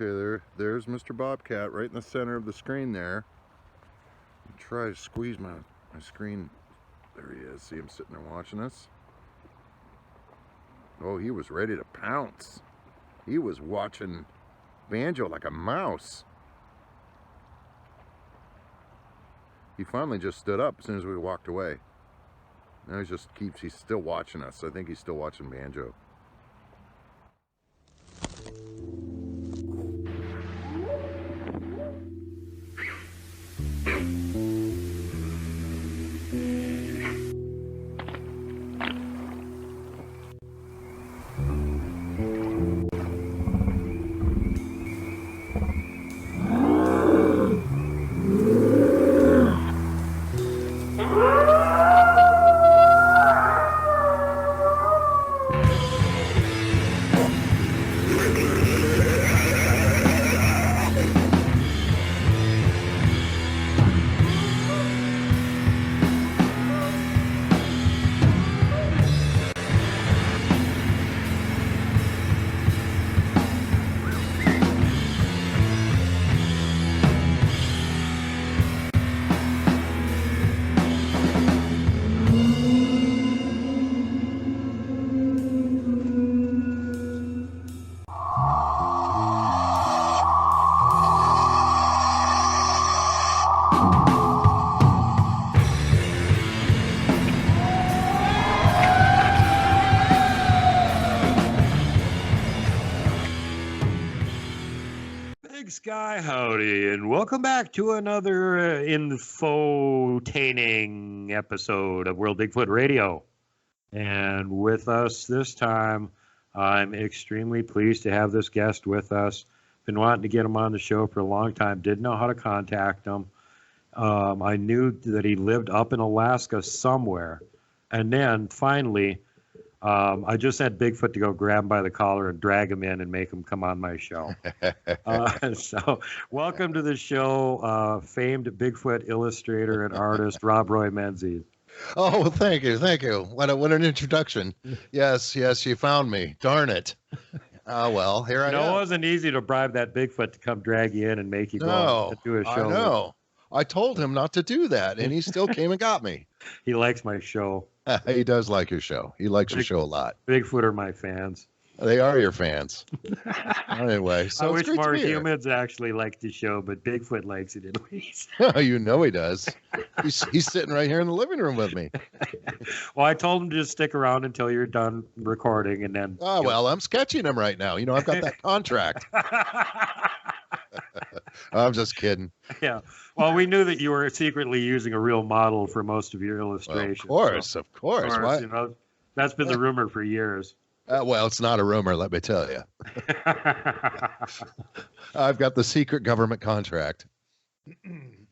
Okay, there's Mr. Bobcat right in the center of the screen there. Try to squeeze my screen. There he is. See him sitting there watching us. Oh, he was ready to pounce. He was watching Banjo like a mouse. He finally just stood up as soon as we walked away. Now he's still watching us. I think he's still watching Banjo. Sky howdy, and welcome back to another infotaining episode of World Bigfoot Radio. And with us this time, I'm extremely pleased to have this guest with us. Been wanting to get him on the show for a long time, didn't know how to contact him. I knew that he lived up in Alaska somewhere, and then finally, I just had Bigfoot to go grab him by the collar and drag him in and make him come on my show. So welcome to the show, famed Bigfoot illustrator and artist, RobRoy Menzies. Oh, thank you. What an introduction. Yes, you found me. Darn it. Well, here I am. It wasn't easy to bribe that Bigfoot to come drag you in and make you go to do a show. I know. I told him not to do that, and he still came and got me. He likes my show. He does like your show. He likes your show a lot. Bigfoot are my fans. They are your fans. Anyway, so I wish more humans actually liked the show, but Bigfoot likes it at least. You know he does. He's sitting right here in the living room with me. Well, I told him to just stick around until you're done recording, and then. Oh well, I'm sketching him right now. I've got that contract. I'm just kidding. Yeah. Well, we knew that you were secretly using a real model for most of your illustrations. Well, of course. That's been the rumor for years. Well, it's not a rumor, let me tell you. I've got the secret government contract.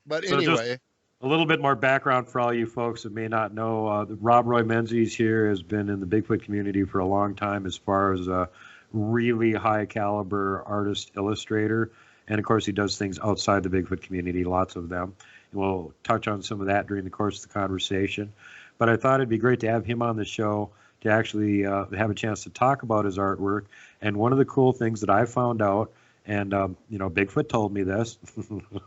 But anyway. A little bit more background for all you folks that may not know. RobRoy Menzies here has been in the Bigfoot community for a long time as far as a really high caliber artist illustrator. And, of course, he does things outside the Bigfoot community, lots of them. And we'll touch on some of that during the course of the conversation. But I thought it'd be great to have him on the show to actually have a chance to talk about his artwork. And one of the cool things that I found out, and, Bigfoot told me this.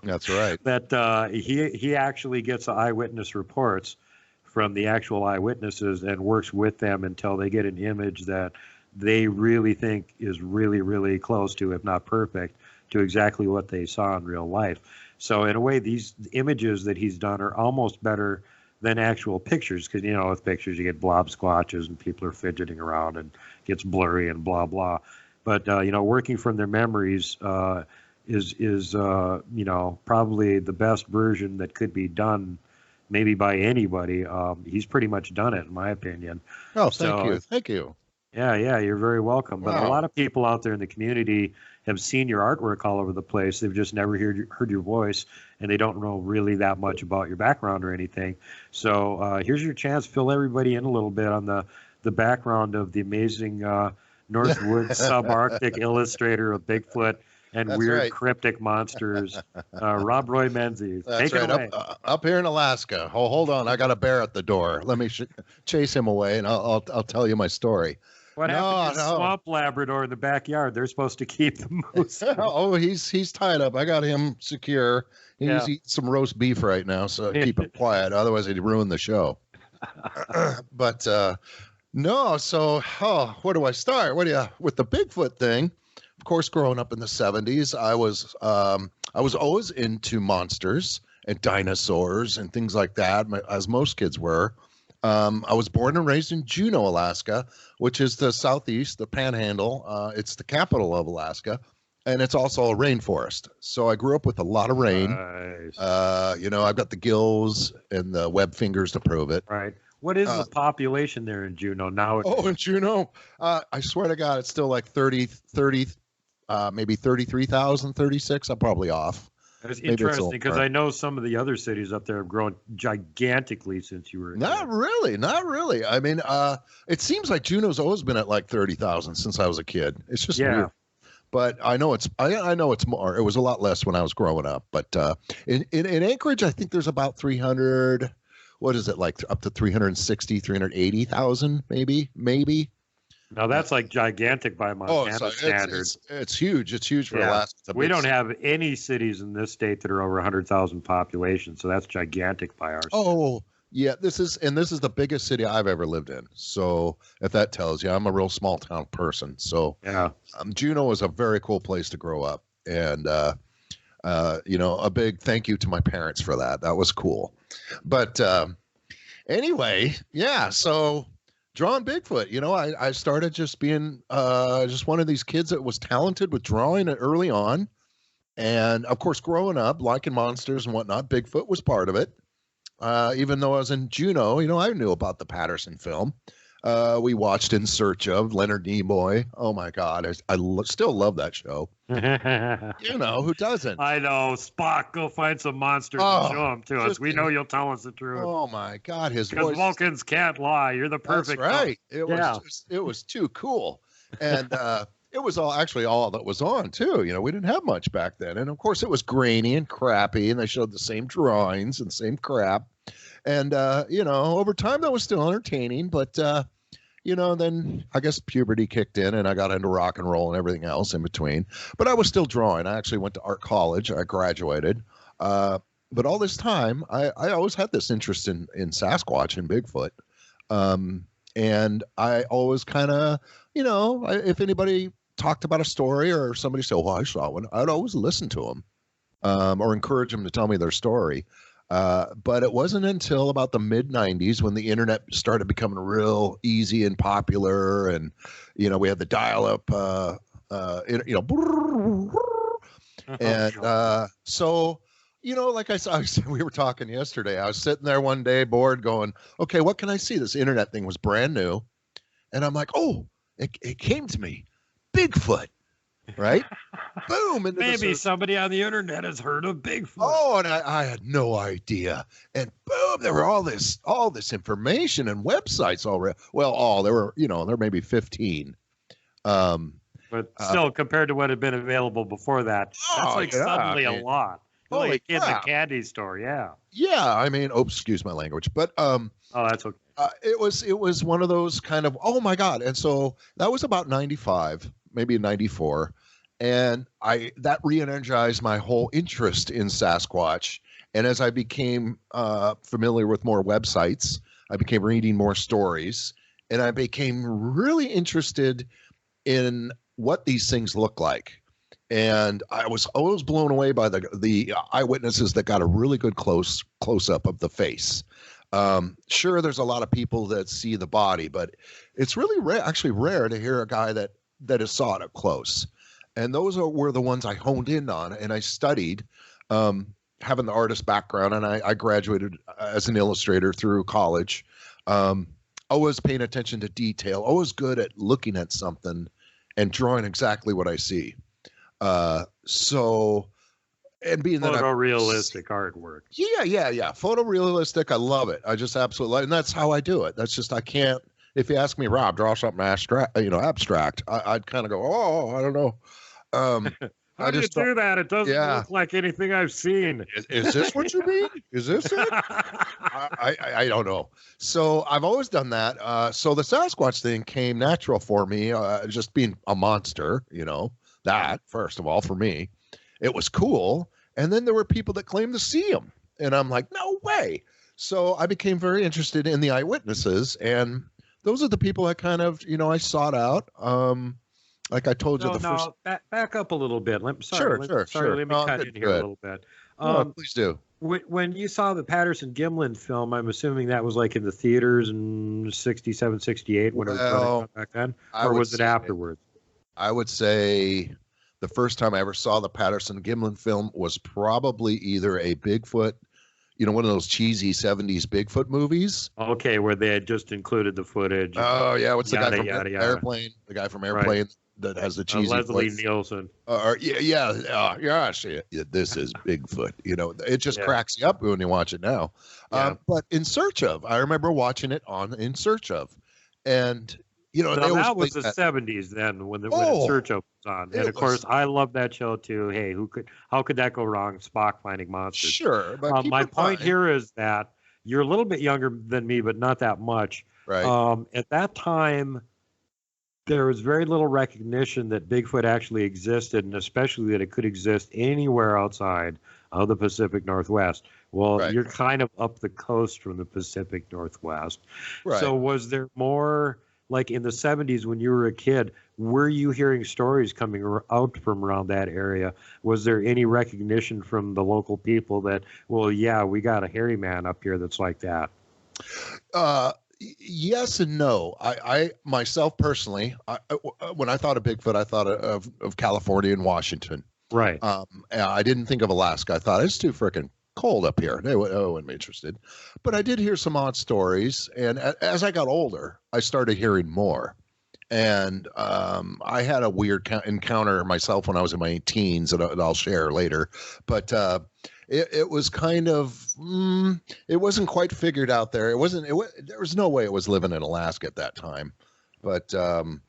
That's right. That he actually gets eyewitness reports from the actual eyewitnesses and works with them until they get an image that they really think is really, really close to, if not perfect, to exactly what they saw in real life. So in a way, these images that he's done are almost better than actual pictures, because, with pictures you get blob squatches and people are fidgeting around and it gets blurry and blah, blah. But, working from their memories is probably the best version that could be done maybe by anybody. He's pretty much done it, in my opinion. Oh, thank you. Yeah, you're very welcome. But Wow. A lot of people out there in the community have seen your artwork all over the place. They've just never heard your voice, and they don't know really that much about your background or anything. So here's your chance. Fill everybody in a little bit on the background of the amazing Northwood subarctic illustrator of Bigfoot and weird cryptic monsters, RobRoy Menzies. That's Take it away. Up here in Alaska. Oh, hold on. I got a bear at the door. Let me chase him away, and I'll tell you my story. What happened to No. swamp Labrador in the backyard? They're supposed to keep the moose. Oh, he's tied up. I got him secure. He's Yeah. eating some roast beef right now, so keep it quiet. Otherwise, he'd ruin the show. But no. So, where do I start? With the Bigfoot thing? Of course, growing up in the '70s, I was always into monsters and dinosaurs and things like that, as most kids were. I was born and raised in Juneau, Alaska, which is the southeast, the Panhandle. It's the capital of Alaska, and it's also a rainforest. So I grew up with a lot of rain. Nice. I've got the gills and the web fingers to prove it. Right. What is the population there in Juneau now? Oh, in Juneau, I swear to God, it's still like 30, maybe 33,000, 36. I'm probably off. It's interesting because I know some of the other cities up there have grown gigantically since you were. Not really. I mean, it seems like Juneau's always been at like 30,000 since I was a kid. It's just weird. But I know it's more. It was a lot less when I was growing up. But in Anchorage, I think there's about 300. What is it, like up to 360, 380,000, maybe. Now that's like gigantic by Montana standards. It's huge. It's huge for Alaska. We don't have any cities in this state that are over 100,000 population, so that's gigantic by our. Oh, yeah. This is the biggest city I've ever lived in. So if that tells you, I'm a real small town person. So yeah, Juneau is a very cool place to grow up, and a big thank you to my parents for that. That was cool. But anyway, yeah. So. Drawing Bigfoot, I started just being just one of these kids that was talented with drawing early on. And of course, growing up, liking monsters and whatnot, Bigfoot was part of it. Even though I was in Juneau, I knew about the Patterson film. We watched In Search of Leonard Nimoy. Oh my God, I still love that show. Who doesn't? I know. Spock, go find some monsters and show them to us. We know you'll tell us the truth. Oh my God, his voice. Because Vulcans can't lie. You're the perfect. That's right. It was too cool, and it was all that was on too. We didn't have much back then, and of course it was grainy and crappy, and they showed the same drawings and the same crap, and over time that was still entertaining, but. Then I guess puberty kicked in and I got into rock and roll and everything else in between. But I was still drawing. I actually went to art college. I graduated. But all this time, I always had this interest in Sasquatch and Bigfoot. And I always kind of, if anybody talked about a story or somebody said, well, I saw one, I'd always listen to them or encourage them to tell me their story. But it wasn't until about the mid-'90s when the internet started becoming real easy and popular, and we had the dial-up, and so like I said, we were talking yesterday. I was sitting there one day, bored, going, "Okay, what can I see?" This internet thing was brand new, and I'm like, "Oh, it came to me, Bigfoot." Right? Boom. Maybe somebody on the internet has heard of Bigfoot. Oh, and I had no idea. And boom, there were all this information and websites already. Well, there were, there may be 15. But still, compared to what had been available before that, that's suddenly a lot. Like in the candy store, yeah. Yeah, I mean, excuse my language, but oh, that's okay. It was one of those kind of, oh my God. And so that was about 95, maybe 94. And that re-energized my whole interest in Sasquatch. And as I became familiar with more websites, I became reading more stories, and I became really interested in what these things look like. And I was always blown away by the eyewitnesses that got a really good close up of the face. Sure, there's a lot of people that see the body, but it's really rare to hear a guy that has saw it up close. And those were the ones I honed in on, and I studied, having the artist background, and I graduated as an illustrator through college. Always paying attention to detail, always good at looking at something and drawing exactly what I see. And being that photorealistic artwork. Yeah. Photorealistic. I love it. I just absolutely, and that's how I do it. That's just, I can't, if you ask me, Rob, draw something abstract, I'd kind of go, oh, I don't know. Um, How I do you just do that? It doesn't yeah. look like anything I've seen. Is this what you mean? Is this it? I don't know. So I've always done that. So the Sasquatch thing came natural for me, just being a monster, that first of all, for me, it was cool. And then there were people that claimed to see him. And I'm like, no way. So I became very interested in the eyewitnesses. And those are the people I kind of, I sought out. Like I told you, first. Back up a little bit. Sure. Let me cut in here a little bit. Please do. When you saw the Patterson-Gimlin film, I'm assuming that was like in the theaters in 67, 68 when it was running back then? Or was it afterwards? I would say the first time I ever saw the Patterson-Gimlin film was probably either a Bigfoot, one of those cheesy 70s Bigfoot movies. Okay, where they had just incled the footage. Oh, yeah. What's the guy from Airplane? The guy from Airplane. Right. That has the cheesy Leslie Nielsen. This is Bigfoot. It just cracks you up when you watch it now. Yeah. But In Search Of, I remember watching it on In Search Of, and that was the 70s then when In Search Of was on, and of course I love that show too. Hey, how could that go wrong? Spock finding monsters. Sure, but my point here is that you're a little bit younger than me, but not that much. Right. At that time, there was very little recognition that Bigfoot actually existed, and especially that it could exist anywhere outside of the Pacific Northwest. Well, You're kind of up the coast from the Pacific Northwest. Right. So was there more, like in the 70s when you were a kid, were you hearing stories coming out from around that area? Was there any recognition from the local people that, well, yeah, we got a hairy man up here that's like that? Yes and no. I myself personally, when I thought of Bigfoot, I thought of California and Washington. Right. I didn't think of Alaska. I thought it's too freaking cold up here. I wouldn't be interested. But I did hear some odd stories, and as I got older, I started hearing more. And I had a weird encounter myself when I was in my teens that I'll share later. But it was kind of it wasn't quite figured out there. There was no way it was living in Alaska at that time. But the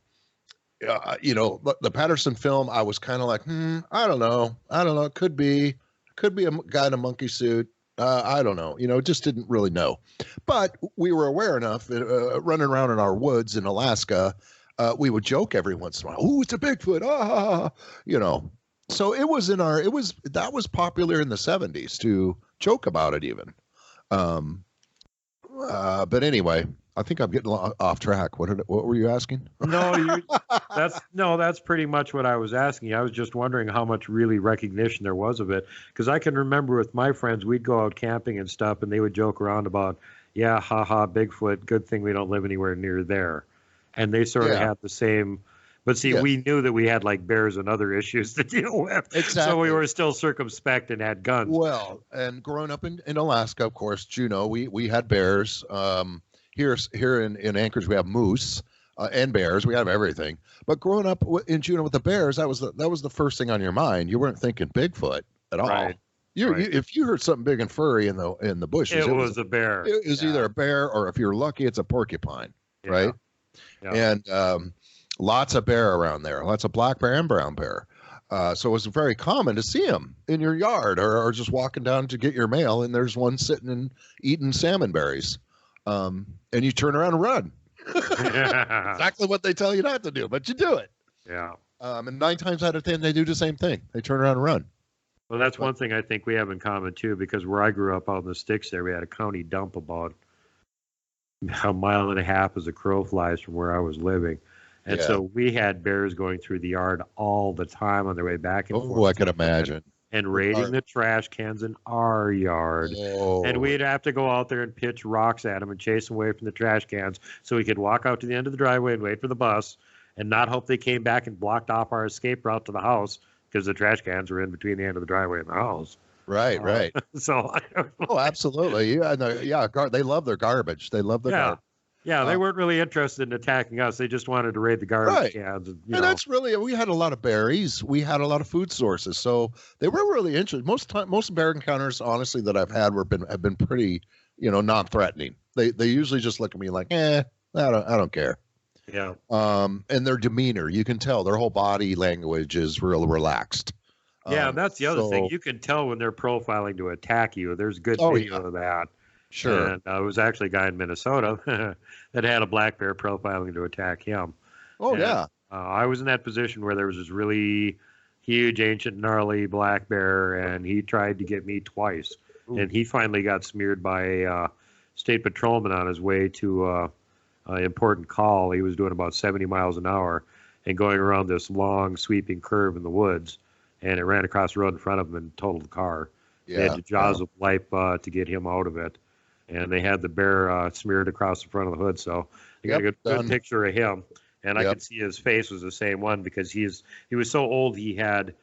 Patterson film, I was kind of like, I don't know. It could be a guy in a monkey suit. I don't know. Just didn't really know. But we were aware enough running around in our woods in Alaska. We would joke every once in a while. Oh, it's a Bigfoot. So that was popular in the 70s to joke about it even. But anyway, I think I'm getting off track. What were you asking? That's pretty much what I was asking. I was just wondering how much really recognition there was of it. Because I can remember with my friends, we'd go out camping and stuff, and they would joke around about, yeah, haha, Bigfoot, good thing we don't live anywhere near there. And they sort of had the same. But see, we knew that we had like bears and other issues to deal with. Exactly. So we were still circumspect and had guns. Well, and growing up in Alaska, of course, Juneau, we had bears. Here in Anchorage, we have moose and bears. We have everything. But growing up in Juneau with the bears, that was the first thing on your mind. You weren't thinking Bigfoot at all. Right. If you heard something big and furry in the bushes, it was a bear. It was either a bear or, if you're lucky, it's a porcupine, right? Yeah. And lots of bear around there, lots of black bear and brown bear. So it was very common to see them in your yard or just walking down to get your mail, and there's one sitting and eating salmon berries. And you turn around and run. Exactly what they tell you not to do, but you do it. Yeah. And 9 times out of 10, they do the same thing. They turn around and run. Well, that's one thing I think we have in common, too, because where I grew up out in the sticks there, we had a county dump about a mile and a half as a crow flies from where I was living. And so we had bears going through the yard all the time on their way back and forth. Oh, I can imagine. And raiding the trash cans in our yard. Oh. And we'd have to go out there and pitch rocks at them and chase them away from the trash cans so we could walk out to the end of the driveway and wait for the bus and not hope they came back and blocked off our escape route to the house because the trash cans were in between the end of the driveway and the house. Right, right. So, absolutely. Yeah, they love their garbage. They love their garbage. Yeah, they weren't really interested in attacking us. They just wanted to raid the garbage cans. And that's really, we had a lot of berries. We had a lot of food sources. So they were really interested. Most bear encounters, honestly, that I've had have been pretty, non-threatening. They usually just look at me like, I don't care. Yeah. And their demeanor, you can tell their whole body language is real relaxed. Yeah, and that's the other thing. So, You can tell when they're profiling to attack you. There's good oh video yeah, of that. sure. And it was actually a guy in Minnesota that had a black bear profiling to attack him. Oh And, yeah. I was in that position where there was this really huge, ancient, gnarly black bear, and he tried to get me twice. Ooh. And he finally got smeared by a state patrolman on his way to an important call. He was doing about 70 miles an hour and going around this long, sweeping curve in the woods. And it ran across the road in front of him and totaled the car. They had Yeah. the jaws of life to get him out of it. And they had the bear smeared across the front of the hood. So I got a Yep, good done. picture of him. And I Yep. could see his face was the same one because he was so old he had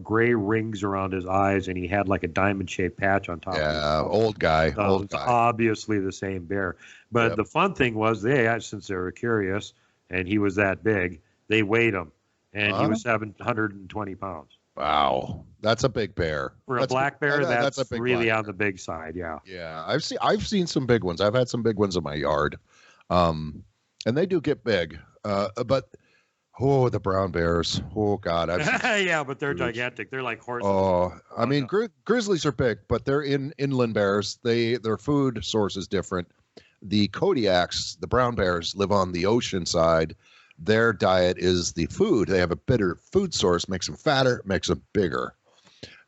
gray rings around his eyes and he had like a diamond-shaped patch on top of his Yeah, nose. old guy, So old it's guy. obviously the same bear. But Yep. the fun thing was since they were curious and he was that big, they weighed him. And he was 720 pounds. Wow, that's a big bear. For a That's black bear, that's a big really black on the big side, yeah. Yeah, I've seen some big ones. I've had some big ones in my yard, and they do get big. But the brown bears. Oh God, I've seen, Yeah, but they're huge. gigantic. They're like horses. oh, I mean, no. grizzlies are big, but they're inland bears. Their food source is different. The Kodiaks, the brown bears, live on the ocean side. Their diet is the food. They have a bitter food source, makes them fatter, makes them bigger.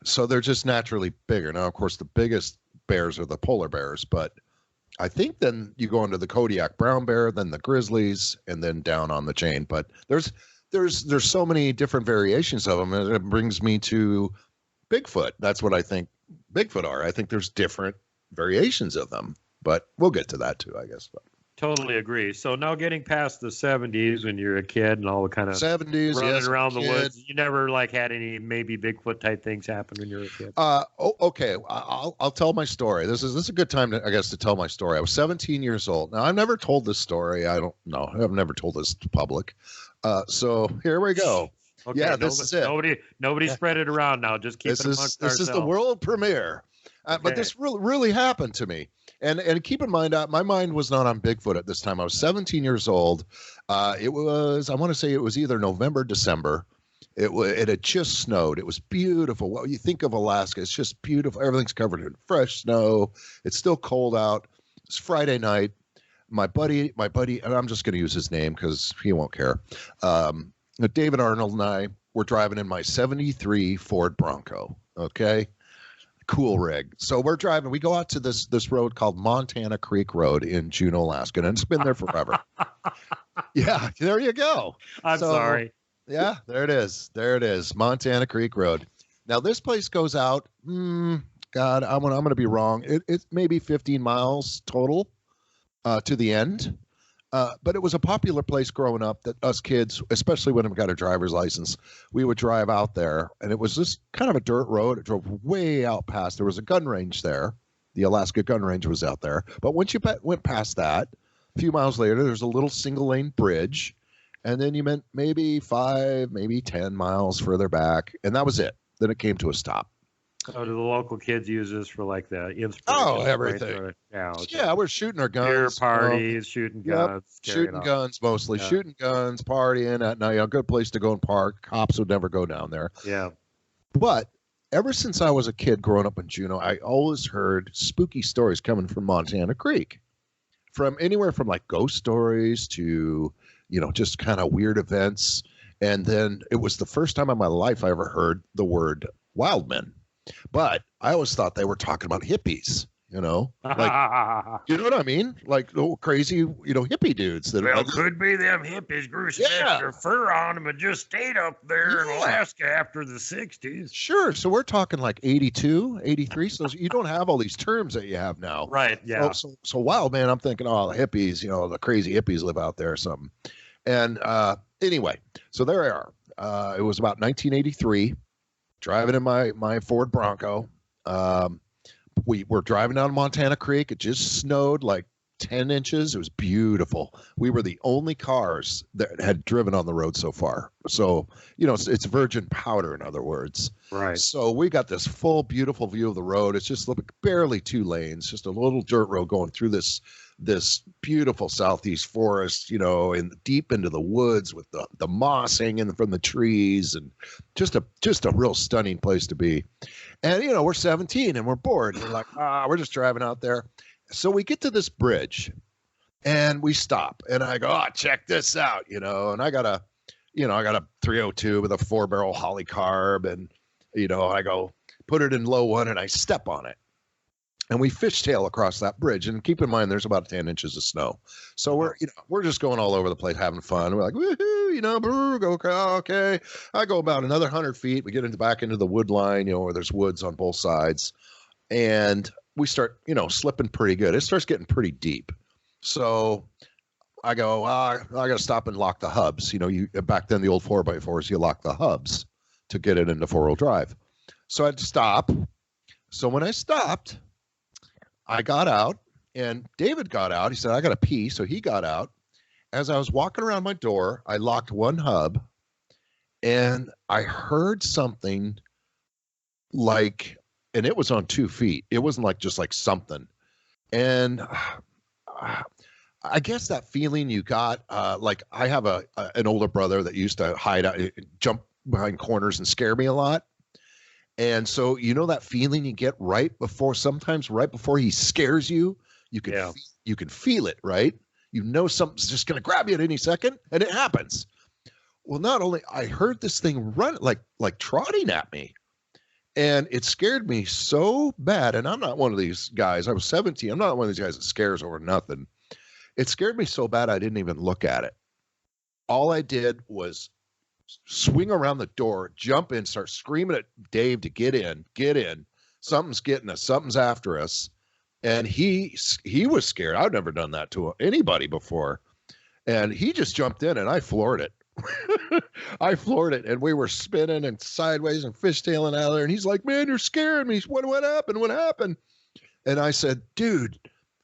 So they're just naturally bigger. Now, of course, the biggest bears are the polar bears, but I think then you go into the Kodiak brown bear, then the grizzlies, and then down on the chain. But there's so many different variations of them, and it brings me to Bigfoot. That's what I think Bigfoot are. I think there's different variations of them, but we'll get to that too, I guess. But Totally agree. So now getting past the 70s when you're a kid and all the kind of 70s, running yes, around the kid. woods, you never like had any maybe Bigfoot type things happen when you were a kid? Okay. I'll tell my story. This is a good time to, I guess, to tell my story. I was 17 years old. Now I've never told this story. I don't know. I've never told this to public. So here we go. Okay, Yeah, this is it. Nobody spread it around now. Just keep it amongst This is the ourselves. world premiere. But Okay. this really happened to me. And keep in mind, my mind was not on Bigfoot at this time. I was 17 years old. It was, I want to say it was either November, December. It had just snowed. It was beautiful. Well, you think of Alaska, it's just beautiful. Everything's covered in fresh snow. It's still cold out. It's Friday night. My buddy, and I'm just going to use his name because he won't care. David Arnold and I were driving in my 73 Ford Bronco. Okay. Cool rig. So we're driving. We go out to this road called Montana Creek Road in Juneau, Alaska, and it's been there forever. Yeah, there you go. I'm So, sorry. Yeah, there it is. There it is, Montana Creek Road. Now this place goes out. God, I'm gonna be wrong. It's maybe 15 miles total to the end. But it was a popular place growing up that us kids, especially when we got a driver's license, we would drive out there. And it was just kind of a dirt road. It drove way out past. There was a gun range there. The Alaska gun range was out there. But once you went past that, a few miles later, there's a little single lane bridge. And then you meant maybe 5, maybe 10 miles further back. And that was it. Then it came to a stop. So do the local kids use this for like the inspiration? Oh, right? everything. Or- yeah, okay. Yeah, we're shooting our guns. Beer parties, shooting Yep, guns, carrying shooting on. guns mostly. Yeah. Shooting guns, partying at night. A good place to go and park. Cops would never go down there. Yeah. But ever since I was a kid growing up in Juneau, I always heard spooky stories coming from Montana Creek. From anywhere from like ghost stories to, just kind of weird events. And then it was the first time in my life I ever heard the word wildmen. But I always thought they were talking about hippies, like, you know what I mean? Like crazy, hippie dudes that Well, could be them hippies grew some Yeah. extra fur on them and just stayed up there in Yeah. Alaska after the 60s. Sure. So we're talking like 82, 83. So you don't have all these terms that you have now. Right, yeah. So wild man, I'm thinking, oh, the hippies, the crazy hippies live out there or something. And anyway, so there I are. It was about 1983, driving in my Ford Bronco. We were driving down Montana Creek. It just snowed like 10 inches. It was beautiful. We were the only cars that had driven on the road so far. So, it's virgin powder, in other words. Right. So we got this full, beautiful view of the road. It's just barely 2 lanes, just a little dirt road going through this beautiful southeast forest, and deep into the woods with the moss hanging from the trees, and just a real stunning place to be. And we're 17 and we're bored. We're like, we're just driving out there. So we get to this bridge and we stop, and I go, check this out, and I got a 302 with a 4-barrel Holly carb, and I go put it in low one and I step on it. And we fishtail across that bridge, and keep in mind there's about 10 inches of snow. So we're just going all over the place having fun. We're like, woohoo, go, okay. I go about another 100 feet. We get back into the wood line, where there's woods on both sides, and we start, slipping pretty good. It starts getting pretty deep. So I go, I got to stop and lock the hubs. Back then the old 4x4s, you lock the hubs to get it into 4-wheel drive. So I had to stop. So when I stopped, I got out, and David got out. He said, I got to pee. So he got out. As I was walking around my door, I locked one hub, and I heard something and it was on 2 feet. It wasn't just like something. And I guess that feeling you got, I have an older brother that used to hide out, jump behind corners and scare me a lot. And so, that feeling you get sometimes right before he scares you, you can feel it, right? Something's just going to grab you at any second, and it happens. Well, not only I heard this thing run like trotting at me, and it scared me so bad. And I'm not one of these guys. I was 17. I'm not one of these guys that scares over nothing. It scared me so bad I didn't even look at it. All I did was swing around the door, jump in, start screaming at Dave to get in. Something's getting us. Something's after us. And he was scared. I've never done that to anybody before. And he just jumped in, and I floored it. I floored it, and we were spinning and sideways and fishtailing out of there. And he's like, man, you're scaring me. What happened? What happened? And I said, dude,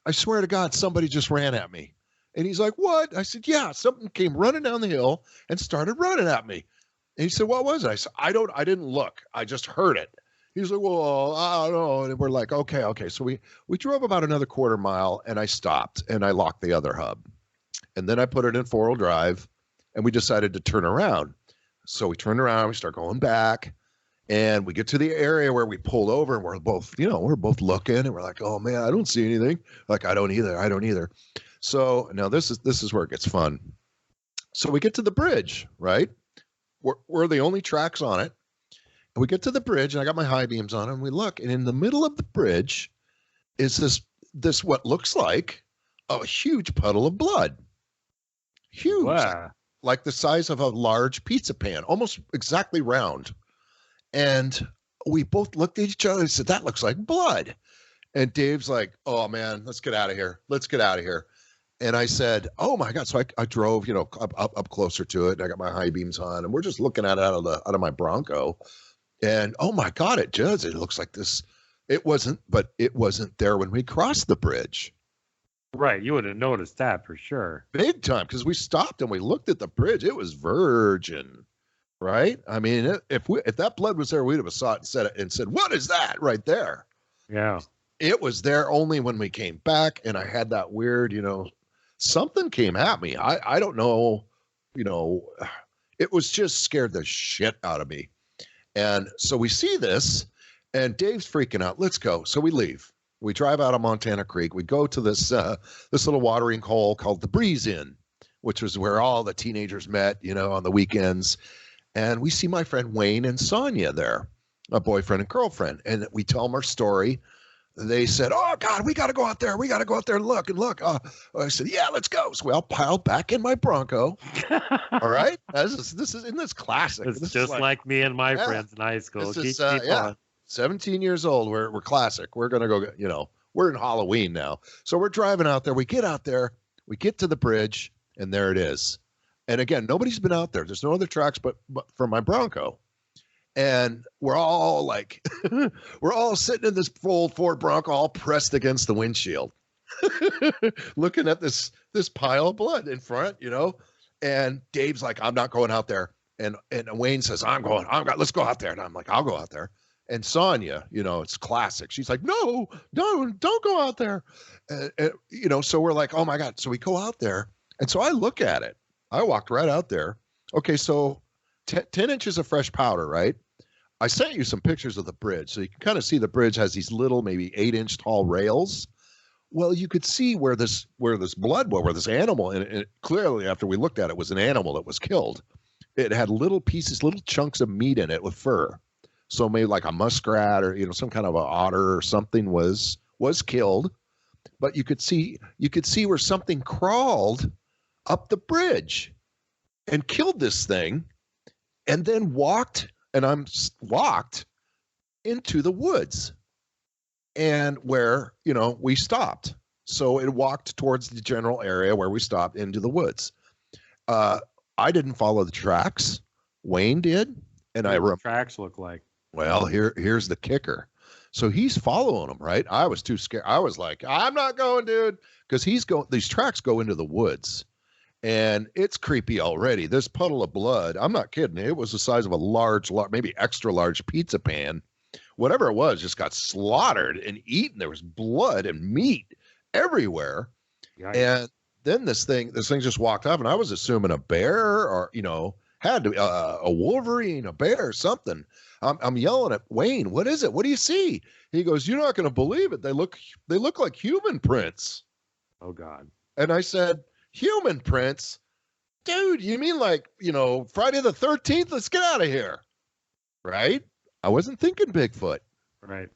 I swear to God, somebody just ran at me. And he's like, what? I said, yeah, something came running down the hill and started running at me. And he said, what was it? I said, I didn't look. I just heard it. He's like, well, I don't know. And we're like, okay. So we drove about another quarter mile, and I stopped, and I locked the other hub. And then I put it in 4-wheel drive, and we decided to turn around. So we turned around, we start going back, and we get to the area where we pulled over, and we're both looking, and we're like, oh man, I don't see anything. Like, I don't either. So now this is where it gets fun. So we get to the bridge, right? We're the only tracks on it. And we get to the bridge, and I got my high beams on, and we look, and in the middle of the bridge is this what looks like a huge puddle of blood. Huge. Wow. Like the size of a large pizza pan, almost exactly round. And we both looked at each other and said, that looks like blood. And Dave's like, oh man, let's get out of here. And I said, oh my God. So I drove, up closer to it, and I got my high beams on, and we're just looking at it out of my Bronco. And oh my God, it does. It looks like this. It wasn't there when we crossed the bridge. Right. You would have noticed that for sure. Big time. Because we stopped and we looked at the bridge. It was virgin. Right. I mean, if that blood was there, we'd have saw it and said, what is that right there? Yeah. It was there only when we came back, and I had that weird, something came at me. I don't know, it was just scared the shit out of me. And so we see this, and Dave's freaking out. Let's go. So we leave. We drive out of Montana Creek. We go to this little watering hole called the Breeze Inn, which was where all the teenagers met, on the weekends. And we see my friend Wayne and Sonia there, a boyfriend and girlfriend. And we tell them our story. They said, oh God, we got to go out there. We got to go out there and look. I said, yeah, let's go. So we all piled back in my Bronco. All right. Isn't this classic? It's this just like me and my friends in high school. Keep on. 17 years old. We're classic. We're going to go, we're in Halloween now. So we're driving out there. We get out there. We get to the bridge, and there it is. And again, nobody's been out there. There's no other tracks but for my Bronco. And we're all we're all sitting in this full Ford Bronco, all pressed against the windshield. looking at this pile of blood in front, and Dave's like, I'm not going out there. And Wayne says, let's go out there. And I'm like, I'll go out there. And Sonia, it's classic. She's like, no, don't go out there. So we're like, oh my God. So we go out there. And so I look at it. I walked right out there. Okay. So 10 inches of fresh powder, right? I sent you some pictures of the bridge. So you can kind of see the bridge has these little, maybe 8-inch tall rails. Well, you could see where this animal, and it clearly after we looked at it, was an animal that was killed. It had little pieces, little chunks of meat in it with fur. So maybe like a muskrat or some kind of an otter or something was killed. But you could see where something crawled up the bridge and killed this thing, and then walked into the woods, and where we stopped. So it walked towards the general area where we stopped into the woods. I didn't follow the tracks. Wayne did. And what the tracks look like. Well, here's the kicker. So he's following them, right? I was too scared. I was like, I'm not going, dude. Because these tracks go into the woods. And it's creepy already. This puddle of blood, I'm not kidding. It was the size of a large, maybe extra large pizza pan. Whatever it was just got slaughtered and eaten. There was blood and meat everywhere. Yikes. And then this thing just walked up, and I was assuming a bear or, had to be a wolverine, a bear, or something. I'm yelling at Wayne, what is it? What do you see? He goes, you're not going to believe it. They look like human prints. Oh, God. And I said, human prints? Dude, you mean like, Friday the 13th? Let's get out of here. Right? I wasn't thinking Bigfoot. Right.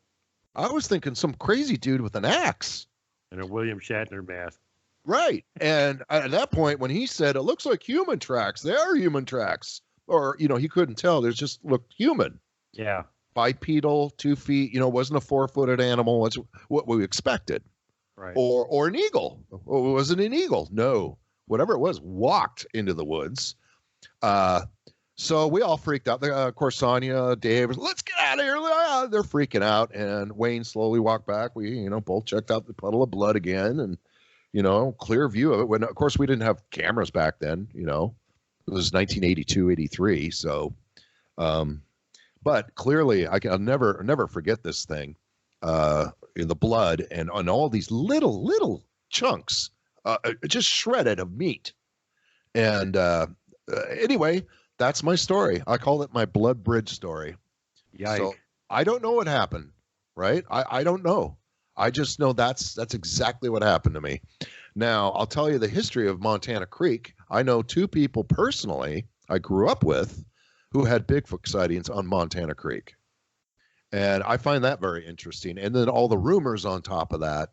I was thinking some crazy dude with an axe. And a William Shatner mask. Right. And at that point, when he said, it looks like human tracks, they are human tracks. Or, he couldn't tell. They just looked human. Yeah. Bipedal, 2 feet, wasn't a 4-footed animal. It's what we expected. Right. Or an eagle. Or was it an eagle? No. Whatever it was, walked into the woods. So we all freaked out. Of course, Sonia, Dave, let's get out of here. They're freaking out. And Wayne slowly walked back. We, both checked out the puddle of blood again, and, clear view of it. When, of course, we didn't have cameras back then, it was 1982, 83. So, but clearly I'll never forget this thing, in the blood and on all these little chunks, just shredded of meat. And, anyway, that's my story. I call it my blood bridge story. Yikes. So I don't know what happened, right? I don't know. I just know that's exactly what happened to me. Now, I'll tell you the history of Montana Creek. I know 2 people personally I grew up with who had Bigfoot sightings on Montana Creek. And I find that very interesting. And then all the rumors on top of that.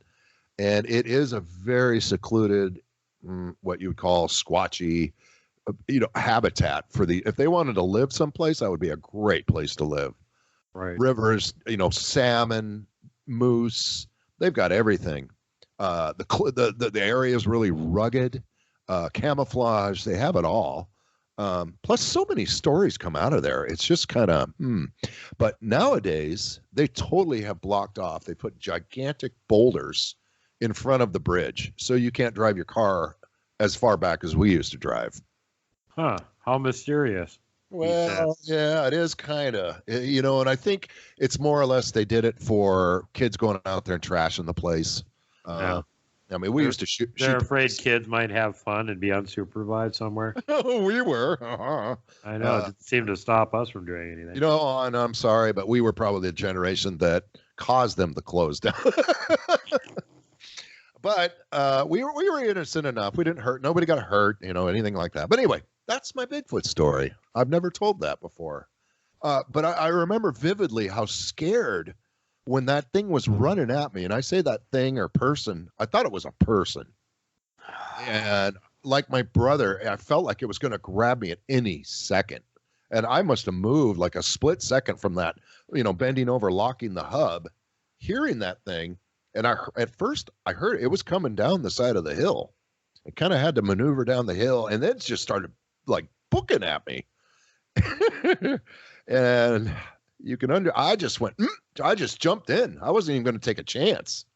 And it is a very secluded, what you would call squatchy, habitat for if they wanted to live someplace, that would be a great place to live. Right. Rivers, salmon, moose, they've got everything. The area is really rugged, camouflage, they have it all. Plus so many stories come out of there. It's just kind of, But nowadays they totally have blocked off. They put gigantic boulders in front of the bridge. So you can't drive your car as far back as we used to drive. Huh. How mysterious. Well, yeah, it is kind of, and I think it's more or less they did it for kids going out there and trashing the place. Yeah. I mean, we used to shoot. They're afraid kids might have fun and be unsupervised somewhere. Oh, we were. Uh-huh. I know. It didn't seem to stop us from doing anything. And I'm sorry, but we were probably the generation that caused them to close down. But we were innocent enough. We didn't hurt. Nobody got hurt, anything like that. But anyway, that's my Bigfoot story. I've never told that before. But I remember vividly how scared when that thing was running at me. And I say that thing or person, I thought it was a person. And like my brother, I felt like it was going to grab me at any second. And I must have moved like a split second from that, bending over, locking the hub, hearing that thing. And at first I heard it was coming down the side of the hill. I kind of had to maneuver down the hill, and then it just started like booking at me. And I just went, I just jumped in. I wasn't even going to take a chance.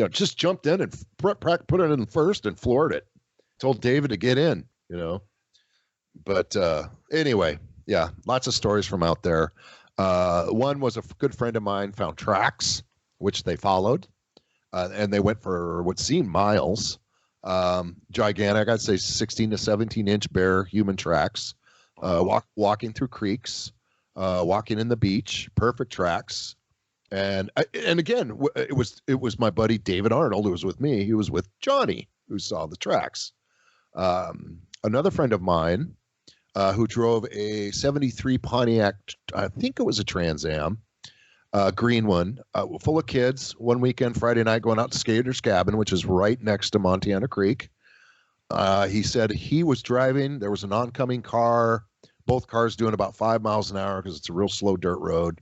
just jumped in and put it in first and floored it. Told David to get in, But anyway, yeah, lots of stories from out there. One was a good friend of mine found tracks, which they followed, and they went for what seemed miles. Gigantic, I'd say 16 to 17-inch bare human tracks, walking through creeks, walking in the beach, perfect tracks. And again, it was my buddy David Arnold who was with me. He was with Johnny, who saw the tracks. Another friend of mine who drove a 73 Pontiac, I think it was a Trans Am, green one, full of kids. One weekend, Friday night, going out to Skater's Cabin, which is right next to Montana Creek. He said he was driving. There was an oncoming car, both cars doing about 5 miles an hour because it's a real slow dirt road.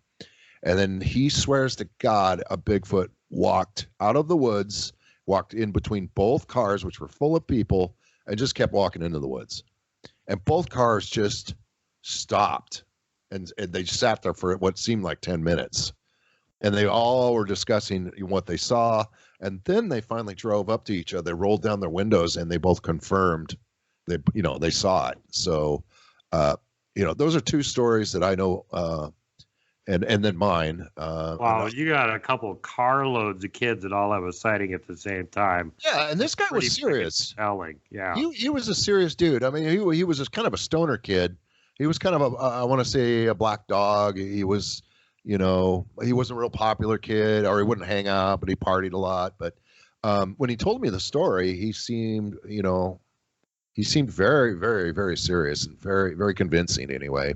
And then he swears to God a Bigfoot walked out of the woods, walked in between both cars, which were full of people, and just kept walking into the woods. And both cars just stopped, and they sat there for what seemed like 10 minutes. And they all were discussing what they saw. And then they finally drove up to each other, rolled down their windows, and they both confirmed they saw it. So, those are two stories that I know, and then mine. Wow, you got a couple carloads of kids that all have a sighting at the same time. Yeah, and this guy was serious. Telling, yeah. He was a serious dude. I mean, he was just kind of a stoner kid. He was kind of I want to say a black dog. He was, he wasn't a real popular kid, or he wouldn't hang out, but he partied a lot. But when he told me the story, he seemed very, very, very serious and very, very convincing anyway.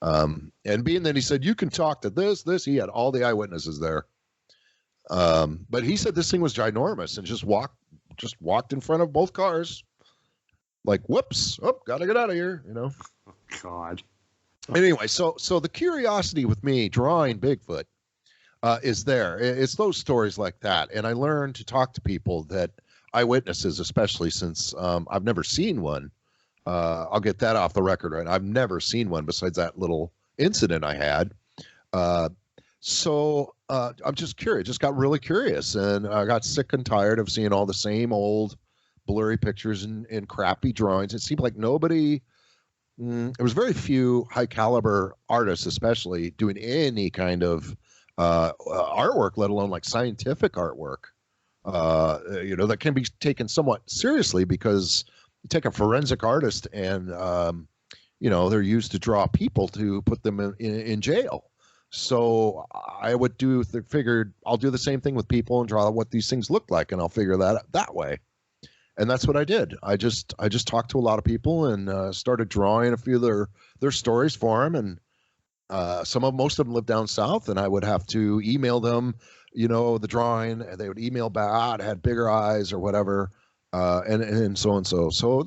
And being that he said, you can talk to this, he had all the eyewitnesses there. But he said this thing was ginormous and just walked in front of both cars. Like, whoops, gotta get out of here, Oh, God. Anyway, so the curiosity with me drawing Bigfoot is there. It's those stories like that. And I learned to talk to people that eyewitnesses, especially since I've never seen one. I'll get that off the record, right? I've never seen one besides that little incident I had. So I'm just curious, just got really curious. And I got sick and tired of seeing all the same old blurry pictures and crappy drawings. It seemed like nobody, there was very few high caliber artists, especially doing any kind of artwork, let alone like scientific artwork, that can be taken somewhat seriously because you take a forensic artist and, they're used to draw people to put them in jail. So I would figured I'll do the same thing with people and draw what these things look like, and I'll figure that way. And that's what I did. I just talked to a lot of people and started drawing a few of their stories for them. And most of them live down south, and I would have to email them, the drawing, and they would email back, had bigger eyes or whatever. And so and so. So,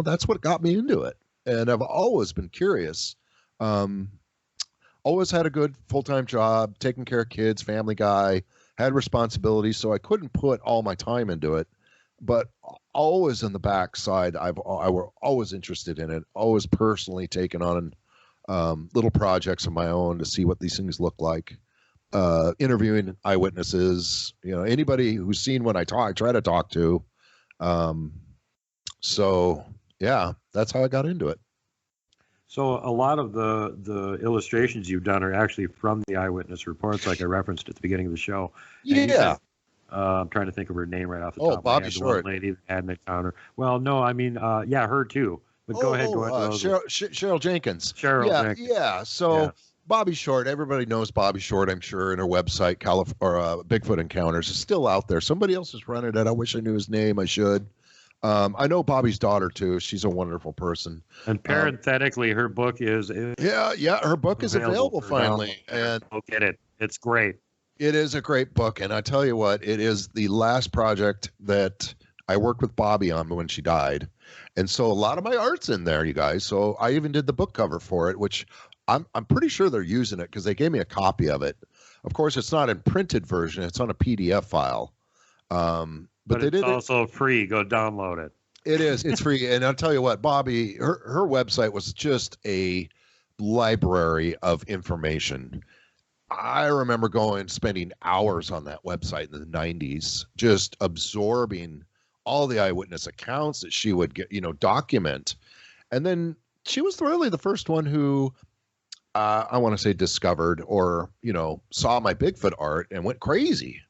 that's what got me into it. And I've always been curious. Always had a good full-time job, taking care of kids, family guy, had responsibilities. So I couldn't put all my time into it. But always in the backside, I were always interested in it, always personally taken on little projects of my own to see what these things look like. Interviewing eyewitnesses, anybody who's seen when I try to talk to. So yeah, that's how I got into it. So a lot of the illustrations you've done are actually from the eyewitness reports, like I referenced at the beginning of the show. And Yeah. I'm trying to think of her name right off the top of my Bobby head. Short. The one lady that had an encounter. Well, no, I mean, her too. But go ahead. Cheryl Jenkins. Jenkins. Yeah. So Yeah. Bobby Short, everybody knows Bobby Short, I'm sure, and her website, Bigfoot Encounters, is still out there. Somebody else is running it. I wish I knew his name. I should. I know Bobby's daughter too. She's a wonderful person. And parenthetically, her book is her book is available finally, and go get it. It's great. It is a great book, and I tell you what, it is the last project that I worked with Bobby on when she died, and so a lot of my art's in there, you guys. So I even did the book cover for it, which I'm pretty sure they're using it because they gave me a copy of it. Of course, it's not in printed version; it's on a PDF file. But they it's also free. Go download it. It is. It's free. And I'll tell you what, Bobby, her website was just a library of information. I remember spending hours on that website in the 90s, just absorbing all the eyewitness accounts that she would get, document. And then she was really the first one who I want to say discovered or, saw my Bigfoot art and went crazy.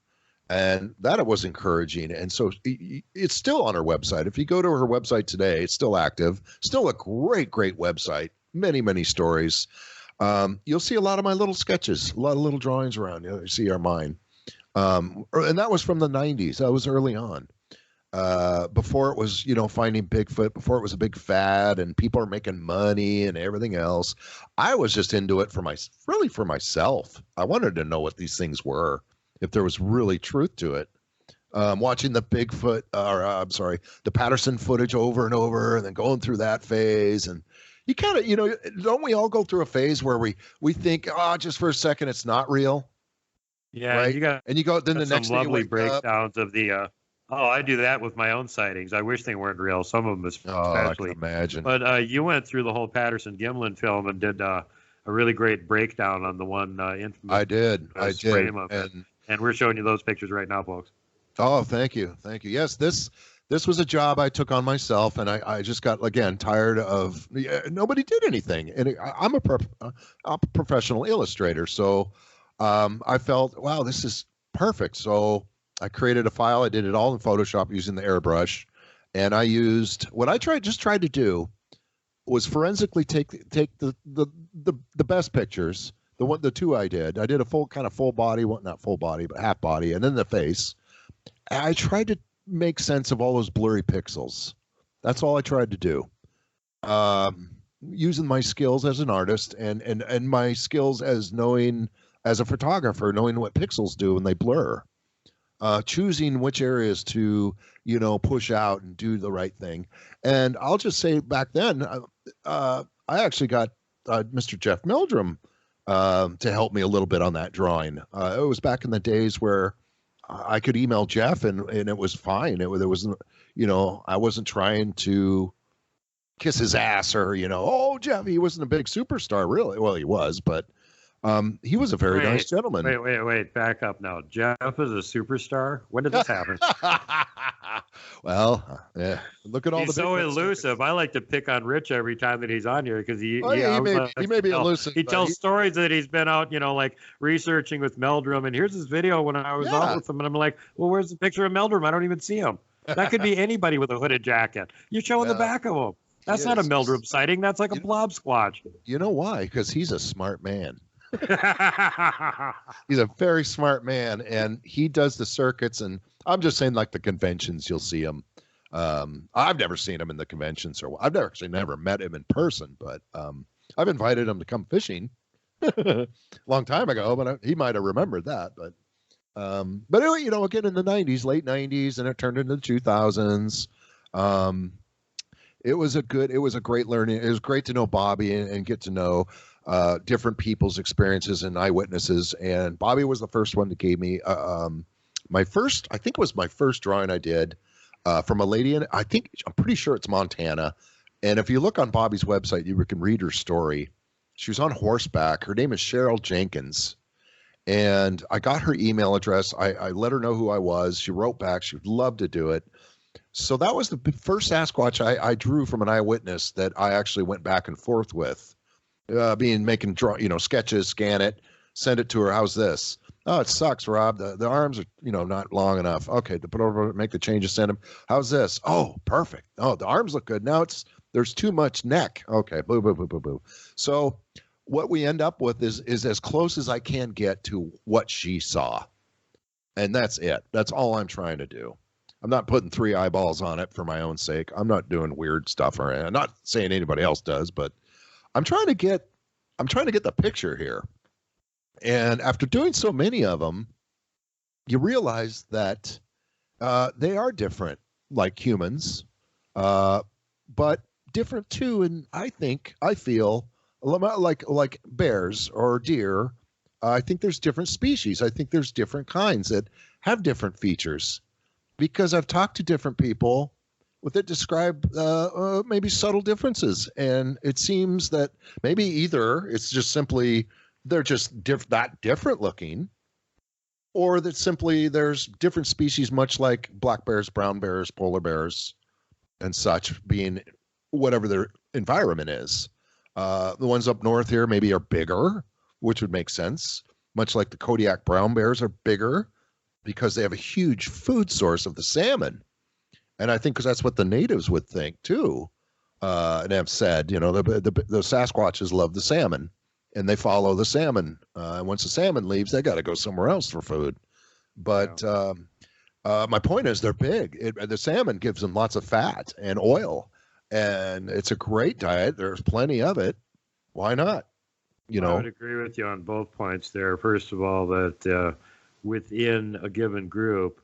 And that was encouraging. And so it's still on her website. If you go to her website today, it's still active. Still a great, great website. Many, many stories. You'll see a lot of my little sketches, a lot of little drawings around. You see are mine. And that was from the 90s. That was early on. Before it was, finding Bigfoot, before it was a big fad and people are making money and everything else. I was just into it really for myself. I wanted to know what these things were, if there was really truth to it. Watching the Bigfoot, the Patterson footage over and over, and then going through that phase. And you kind of, don't we all go through a phase where we think, just for a second, it's not real? Yeah, right? And you go, then the next day you lovely wake breakdowns of the. I do that with my own sightings. I wish they weren't real. Some of them especially. I can imagine. But you went through the whole Patterson Gimlin film and did a really great breakdown on the one infamous. I did. And we're showing you those pictures right now, folks. Oh, thank you. Yes, this was a job I took on myself, and I just got, again, tired of nobody did anything. And I'm a professional illustrator, so I felt, wow, this is perfect. So I created a file. I did it all in Photoshop using the airbrush, and I used what I tried to do was forensically take the best pictures. The two I did a full body, well, not full body, but half body, and then the face. And I tried to make sense of all those blurry pixels. That's all I tried to do. Using my skills as an artist and my skills as a photographer, knowing what pixels do when they blur. Choosing which areas to, push out and do the right thing. And I'll just say back then, I actually got Mr. Jeff Meldrum to help me a little bit on that drawing. It was back in the days where I could email Jeff and it was fine. There wasn't, I wasn't trying to kiss his ass or, oh, Jeff, he wasn't a big superstar, really. Well, he was, but he was a very nice gentleman. Wait, back up now. Jeff is a superstar? When did this happen? Well, yeah. Look at all he's the so elusive. I like to pick on Rich every time that he's on here because he may be elusive. He tells stories that he's been out, like researching with Meldrum. And here's his video when I was out with him, and I'm like, well, where's the picture of Meldrum? I don't even see him. That could be anybody with a hooded jacket. You're showing the back of him. That's not a Meldrum sighting. That's like a blob squatch. You know why? Because he's a smart man. He's a very smart man, and he does the circuits. And I'm just saying, like the conventions, you'll see him. I've never seen him in the conventions, or I've never met him in person, but I've invited him to come fishing a long time ago. But he might have remembered that. But anyway, again in the '90s, late '90s, and it turned into the 2000s. It was a great learning. It was great to know Bobby and get to know different people's experiences and eyewitnesses. And Bobby was the first one that gave me I think it was my first drawing I did from a lady I'm pretty sure it's Montana. And if you look on Bobby's website, you can read her story. She was on horseback. Her name is Cheryl Jenkins. And I got her email address. I let her know who I was. She wrote back. She would love to do it. So that was the first Sasquatch I drew from an eyewitness that I actually went back and forth with. Making sketches, scan it, send it to her. How's this? Oh, it sucks, Rob. The arms are, not long enough. Okay, to put over, make the changes, send them. How's this? Oh, perfect. Oh, the arms look good. Now there's too much neck. Okay, boo, boo, boo, boo, boo. So what we end up with is as close as I can get to what she saw. And that's it. That's all I'm trying to do. I'm not putting 3 eyeballs on it for my own sake. I'm not doing weird stuff or anything. I'm not saying anybody else does, but I'm trying to get the picture here. And after doing so many of them, you realize that they are different, like humans, but different too. And I feel like bears or deer. I think there's different species. I think there's different kinds that have different features, because I've talked to different people that describe maybe subtle differences. And it seems that maybe either it's just simply they're just that different looking, or that simply there's different species, much like black bears, brown bears, polar bears, and such, being whatever their environment is. The ones up north here maybe are bigger, which would make sense, much like the Kodiak brown bears are bigger because they have a huge food source of the salmon. And I think because that's what the natives would think too, and have said, you know, the Sasquatches love the salmon, and they follow the salmon. And once the salmon leaves, they got to go somewhere else for food. But my point is, they're big. The salmon gives them lots of fat and oil, and it's a great diet. There's plenty of it. Why not? You know, I would agree with you on both points there. First of all, that within a given group,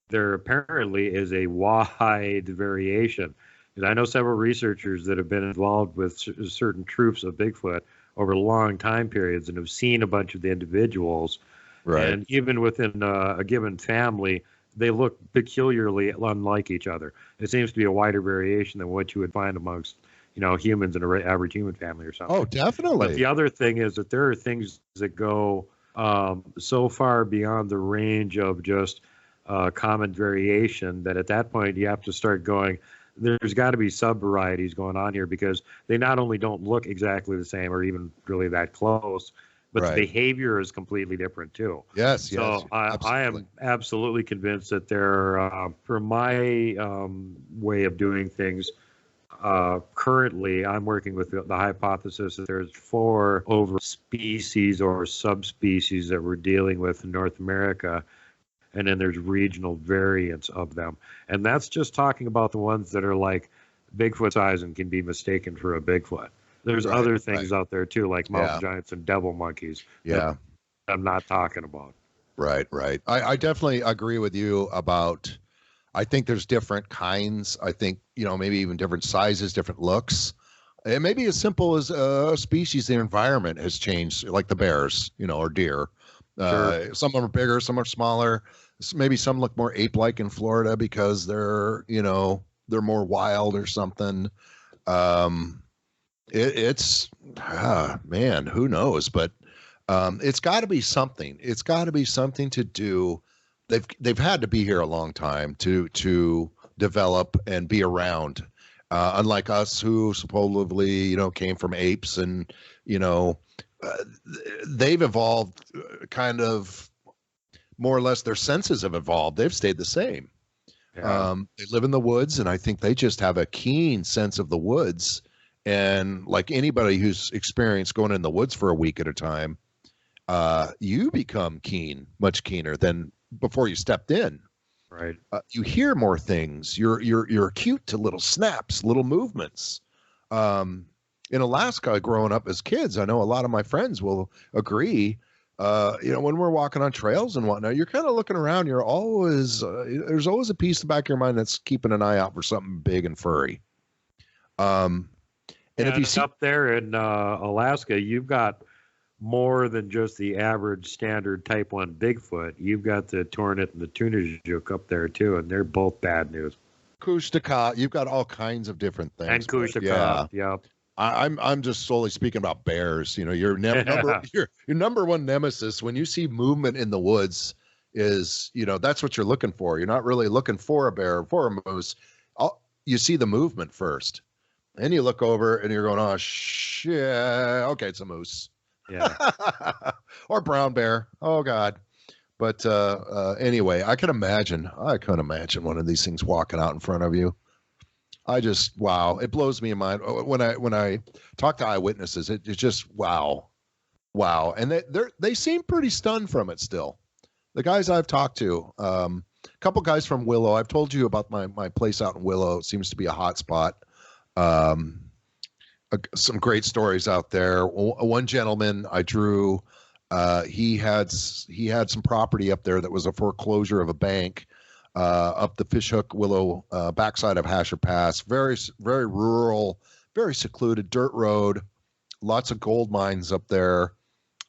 there apparently is a wide variation. And I know several researchers that have been involved with certain troops of Bigfoot over long time periods and have seen a bunch of the individuals. right? And even within a given family, they look peculiarly unlike each other. It seems to be a wider variation than what you would find amongst, you know, humans in an average human family or something. Oh, definitely. But the other thing is that there are things that go so far beyond the range of just common variation that at that point you have to start going, there's got to be sub-varieties going on here, because they not only don't look exactly the same or even really that close, but Right. the behavior is completely different too. Yes, So yes. I am absolutely convinced that there, from my way of doing things, currently I'm working with the hypothesis that there's 4 over species or subspecies that we're dealing with in North America, and then there's regional variants of them. And that's just talking about the ones that are like Bigfoot size and can be mistaken for a Bigfoot. There's Right, other things out there too, like mountain Yeah. giants and devil monkeys. Yeah. that I'm not talking about. Right, right. I definitely agree with you about, I think there's different kinds. I think, you know, maybe even different sizes, different looks. It may be as simple as a species, the environment has changed, like the bears, you know, or deer. Sure. Some of them are bigger, some are smaller. Maybe some look more ape-like in Florida because they're, you know, they're more wild or something. Man, who knows? But it's got to be something. It's got to be something to do. They've had to be here a long time to develop and be around. Unlike us, who supposedly, you know, came from apes, and you know, they've evolved kind of more or less. Their senses have evolved. They've stayed the same. Yeah. They live in the woods, and I think they just have a keen sense of the woods. And like anybody who's experienced going in the woods for a week at a time, you become much keener than before you stepped in. Right. You hear more things. You're acute to little snaps, little movements. In Alaska, growing up as kids, I know a lot of my friends will agree. You know, when we're walking on trails and whatnot, you're kind of looking around. You're always there's always a piece in the back of your mind that's keeping an eye out for something big and furry. And if you see up there in Alaska, you've got more than just the average standard type 1 Bigfoot. You've got the Tornit and the Tunajuk up there too, and they're both bad news. Kushtaka, you've got all kinds of different things. And but Kushtaka, yeah. I'm just solely speaking about bears. You know, your number one nemesis when you see movement in the woods is, you know, that's what you're looking for. You're not really looking for a bear or for a moose. You see the movement first, and you look over and you're going, oh shit, okay, it's a moose. Yeah. Or brown bear. Oh God. But anyway, I couldn't imagine one of these things walking out in front of you. Wow, it blows me in mind when I talk to eyewitnesses. It's just wow, and they seem pretty stunned from it still. The guys I've talked to, a couple guys from Willow. I've told you about my place out in Willow. It seems to be a hot spot. Some great stories out there. One gentleman I drew, he had some property up there that was a foreclosure of a bank. Up the Fishhook Willow backside of Hasher Pass, very very rural, very secluded dirt road, lots of gold mines up there,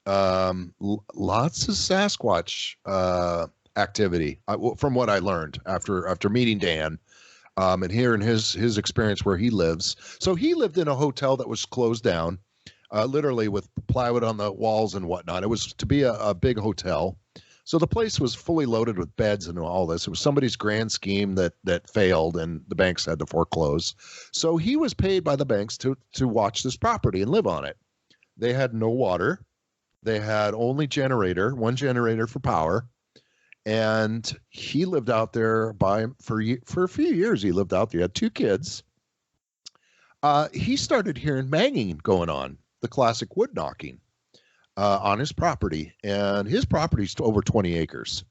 lots of Sasquatch activity. From what I learned after meeting Dan, and hearing his experience where he lives. So he lived in a hotel that was closed down. literally with plywood on the walls and whatnot. It was to be a big hotel. So the place was fully loaded with beds and all this. It was somebody's grand scheme that failed, and the banks had to foreclose. So he was paid by the banks to watch this property and live on it. They had no water. They had only one generator for power. And he lived out there for a few years. He lived out there. He had 2 kids. He started hearing banging going on, the classic wood knocking on his property. And his property's over 20 acres.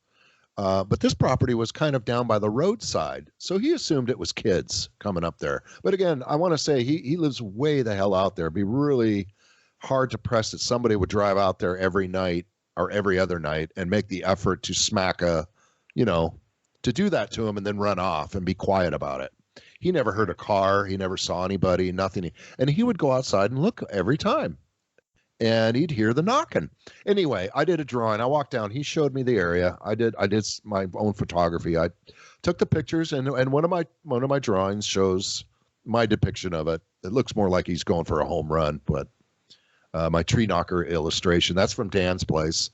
But this property was kind of down by the roadside. So he assumed it was kids coming up there. But again, I want to say he lives way the hell out there. It'd be really hard to press that somebody would drive out there every night or every other night and make the effort to smack to do that to him and then run off and be quiet about it. He never heard a car. He never saw anybody, nothing. And he would go outside and look every time. And he'd hear the knocking. Anyway, I did a drawing. I walked down. He showed me the area. I did my own photography. I took the pictures, and one of my drawings shows my depiction of it. It looks more like he's going for a home run, but my tree knocker illustration, that's from Dan's place.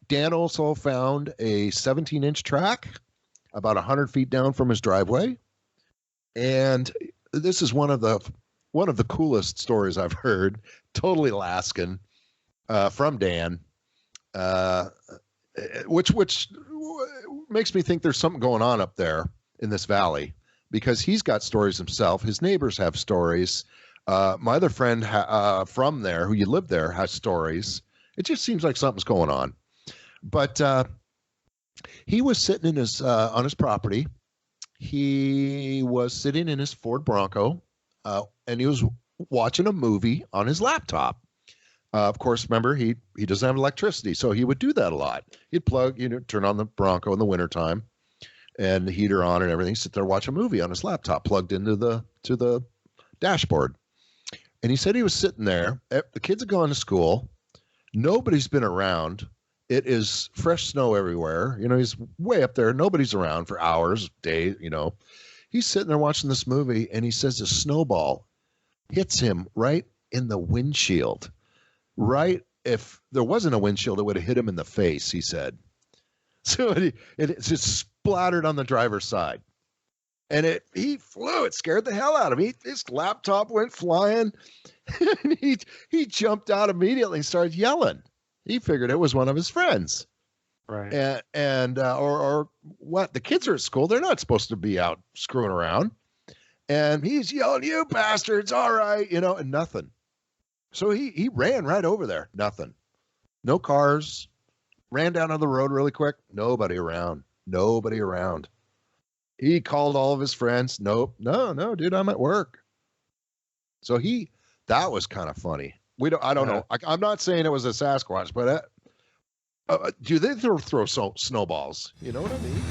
Dan also found a 17-inch track about 100 feet down from his driveway. And this is one of the coolest stories I've heard, totally Alaskan, from Dan, which makes me think there's something going on up there in this valley, because he's got stories himself. His neighbors have stories. My other friend from there, who lived there, has stories. It just seems like something's going on. But he was sitting in on his property. He was sitting in his Ford Bronco, and he was watching a movie on his laptop. Of course, remember, he doesn't have electricity, so he would do that a lot. He'd turn on the Bronco in the wintertime and the heater on and everything, sit there, watch a movie on his laptop plugged into the dashboard. And he said he was sitting there. The kids had gone to school. Nobody's been around. It is fresh snow everywhere. He's way up there. Nobody's around for hours, days, He's sitting there watching this movie, and he says a snowball hits him right in the windshield. Right? If there wasn't a windshield, it would have hit him in the face, he said. So it just splattered on the driver's side. And he flew. It scared the hell out of him. His laptop went flying. And he jumped out immediately and started yelling. He figured it was one of his friends. Right. And or what? The kids are at school. They're not supposed to be out screwing around. And he's yelling, "You bastards, all right," and nothing. So he ran right over there. Nothing. No cars. Ran down on the road really quick. Nobody around. He called all of his friends. Nope. No, dude, I'm at work. So that was kind of funny. I don't know. I'm not saying it was a Sasquatch, but do they throw snowballs? You know what I mean?